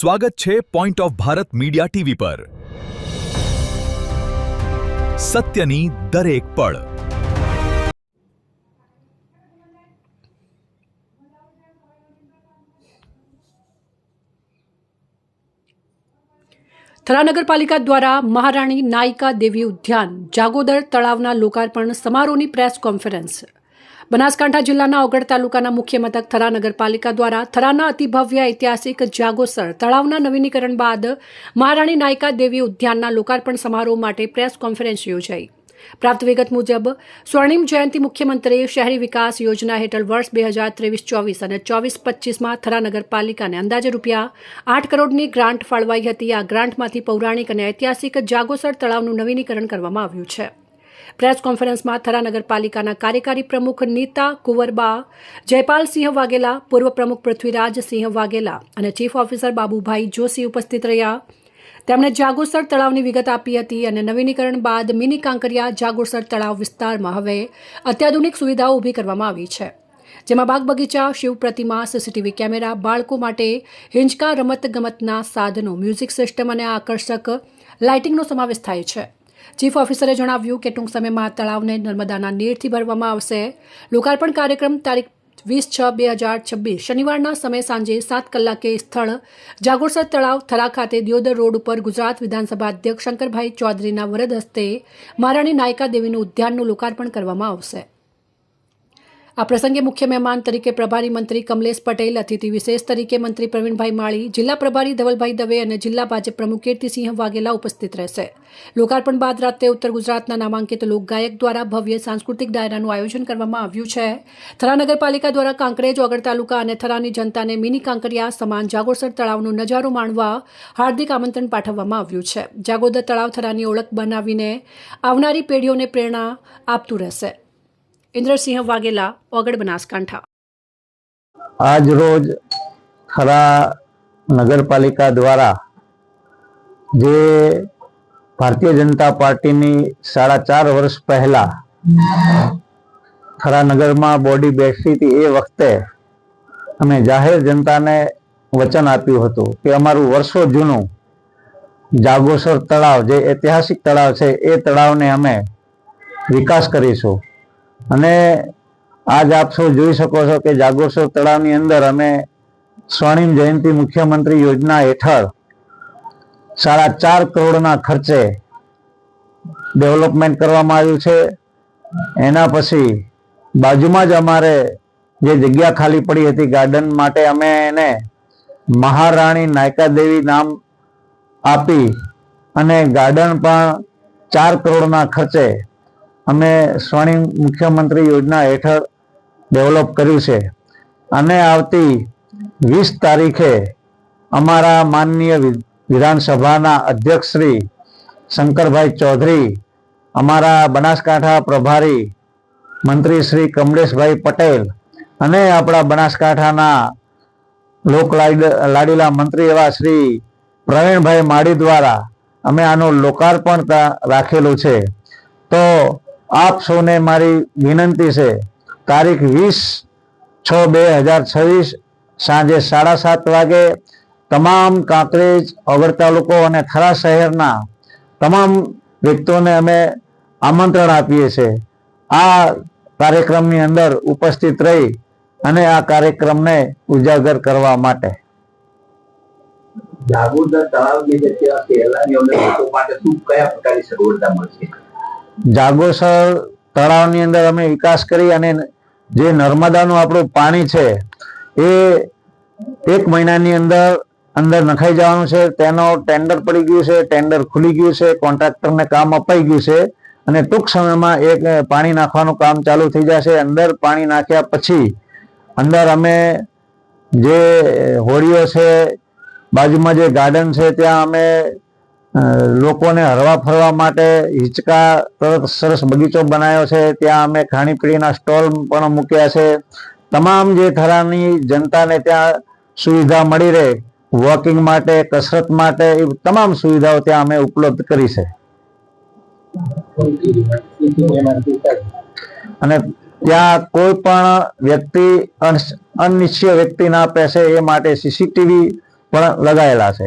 સ્વાગત છે point of Bharat media TV પર સત્યની દરેક પળ। થરા નગરપાલિકા દ્વારા મહારાણી નાયકા દેવી ઉદ્યાન જાગોદર તળાવના લોકાર્પણ સમારોહની પ્રેસ કોન્ફરન્સ। બનાસકાંઠા જિલ્લાના ઓગળ તાલુકાના મુખ્ય મથક થરા નગરપાલિકા દ્વારા થરાના અતિભવ્ય ઐતિહાસિક જાગોસર તળાવના નવીનીકરણ બાદ મહારાણી નાયકા દેવી ઉદ્યાનના લોકાર્પણ સમારોહ માટે પ્રેસ કોન્ફરન્સ યોજાઈ। પ્રાપ્ત વિગત મુજબ સ્વર્ણિમ જયંતિ મુખ્યમંત્રી શહેરી વિકાસ યોજના હેઠળ વર્ષ 2023-24 અને 24-25માં થરા નગરપાલિકાને અંદાજે ₹8 કરોડની ગ્રાન્ટ ફાળવાઈ હતી। આ ગ્રાન્ટમાંથી પૌરાણિક અને ઐતિહાસિક જાગોસર તળાવનું નવીનીકરણ કરવામાં આવ્યું છે। પ્રેસ કોન્ફરન્સમાં થરા નગરપાલિકાના કાર્યકારી પ્રમુખ નીતા કુંવરબા, જયપાલસિંહ વાઘેલા, પૂર્વ પ્રમુખ પૃથ્વીરાજસિંહ વાઘેલા અને ચીફ ઓફિસર બાબુભાઈ જોશી ઉપસ્થિત રહ્યા। તેમણે જાગોસર તળાવની વિગત આપી હતી અને નવીનીકરણ બાદ મિની કાંકરિયા જાગોસર તળાવ વિસ્તારમાં હવે અત્યાધુનિક સુવિધાઓ ઊભી કરવામાં આવી છે, જેમાં બાગ બગીચા, શિવ પ્રતિમા, સીસીટીવી કેમેરા, બાળકો માટે હિંચકા, રમતગમતના સાધનો, મ્યુઝિક સિસ્ટમ અને આકર્ષક લાઇટિંગનો સમાવેશ થાય છે। ચીફ ઓફિસરે જણાવ્યું કે ટૂંક સમયમાં તળાવને નર્મદાના નીરથી ભરવામાં આવશે। લોકાર્પણ કાર્યક્રમ તારીખ 20/6/2026 શનિવારના સમયે સાંજે 7 કલાકે સ્થળ જાગોસર તળાવ, થરા ખાતે દિયોદર રોડ ઉપર ગુજરાત વિધાનસભા અધ્યક્ષ શંકરભાઈ ચૌધરીના વરદ હસ્તે મહારાણી નાયકા દેવીનું ઉદ્યાનનું લોકાર્પણ કરવામાં આવશે। આ પ્રસંગે મુખ્ય મહેમાન તરીકે પ્રભારી મંત્રી કમલેશ પટેલ, અતિથિ વિશેષ તરીકે મંત્રી પ્રવીણભાઈ માળી, જિલ્લા પ્રભારી ધવલભાઈ દવે અને જિલ્લા ભાજપ પ્રમુખ કીર્તિસિંહ વાઘેલા ઉપસ્થિત રહેશે। લોકાર્પણ બાદ રાત્રે ઉત્તર ગુજરાતના નામાંકિત લોકગાયક દ્વારા ભવ્ય સાંસ્કૃતિક ડાયરાનું આયોજન કરવામાં આવ્યું છે। થરા નગરપાલિકા દ્વારા કાંકરેજ, ઓગળ તાલુકા અને થરાની જનતાને મિની કાંકરિયા સમાન જાગોસર તળાવનો નજારો માણવા હાર્દિક આમંત્રણ પાઠવવામાં આવ્યું છે। જાગોદર તળાવ થરાની ઓળખ બનાવીને આવનારી પેઢીઓને પ્રેરણા આપતું રહેશે। ઇન્દ્રસિંહ વાઘેલા, ઓગળ, બનાસકાંઠા। આજ રોજ થરા નગરપાલિકા દ્વારા જે ભારતીય જનતા પાર્ટીની 4.5 વર્ષ પહેલા થરા નગરમાં બોડી બેસી હતી, એ વખતે અમે જાહેર જનતાને વચન આપ્યું હતું કે અમારું વર્ષો જૂનું જાગોસર તળાવ, જે ઐતિહાસિક તળાવ છે, એ તળાવને અમે વિકાસ કરીશું। અને આજ આપ સૌ જોઈ શકો છો કે જાગોસર તળાવની અંદર અમે સ્વર્ણિમ જયંતિ મુખ્યમંત્રી યોજના હેઠળ 4.5 કરોડના ખર્ચે ડેવલપમેન્ટ કરવામાં આવ્યું છે। એના પછી બાજુમાં જ અમારે જે જગ્યા ખાલી પડી હતી ગાર્ડન માટે, અમે એને મહારાણી નાયકા દેવી નામ આપી અને ગાર્ડન પણ 4 કરોડના ખર્ચે અમે સ્વર્ણિમ મુખ્યમંત્રી યોજના હેઠળ ડેવલપ કર્યું છે। અને આવતી 20 તારીખે અમારા માનનીય વિધાનસભાના અધ્યક્ષ શ્રી શંકરભાઈ ચૌધરી, અમારા બનાસકાંઠા પ્રભારી મંત્રી શ્રી કમલેશભાઈ પટેલ અને આપણા બનાસકાંઠાના લોક લાડીલા મંત્રી એવા શ્રી પ્રવીણભાઈ માળી દ્વારા અમે આનું લોકાર્પણ રાખેલું છે। તો આપ સૌને મારી વિનંતી છે, તારીખ 20/6/2026 સાંજે 7:30 વાગે તમામ કાંકરેજ, ઓગળ તાલુકો અને થરા શહેરના તમામ વ્યક્તિઓને અમે આમંત્રણ આપીએ છીએ આ કાર્યક્રમની અંદર ઉપસ્થિત રહી અને આ કાર્યક્રમને ઉજાગર કરવા માટે। જાગોદર તળાવની જગ્યા પહેલાની અંદર લોકો માટે શું કયા પ્રકારની સગવડતા મળશે? જાગોસર તળાવની અંદર અમે વિકાસ કરી અને જે નર્મદાનું આપણું પાણી છે એ 1 મહિનાની અંદર નખાઈ જવાનું છે। તેનો ટેન્ડર પડી ગયું છે, ટેન્ડર ખુલી ગયું છે, કોન્ટ્રાક્ટરને કામ અપાઈ ગયું છે અને ટૂંક સમયમાં પાણી નાખવાનું કામ ચાલુ થઈ જશે। અંદર પાણી નાખ્યા પછી અંદર અમે જે હોડીઓ છે, બાજુમાં જે ગાર્ડન છે, ત્યાં અમે લોકોને હરવા ફરવા માટે હિંચકા, સરસ બગીચો બનાવ્યો છે, ત્યાં અમે ખાણીપીણીના સ્ટોલ પણ મૂક્યા છે। તમામ જે થરાની જનતાને ત્યાં સુવિધા મળી રહે, વોકિંગ માટે, કસરત માટે, એ તમામ સુવિધાઓ ત્યાં અમે ઉપલબ્ધ કરી છે। અને ત્યાં કોઈ પણ વ્યક્તિ અનિચ્છનીય વ્યક્તિ ના પેસે એ માટે સીસીટીવી પણ લગાયેલા છે.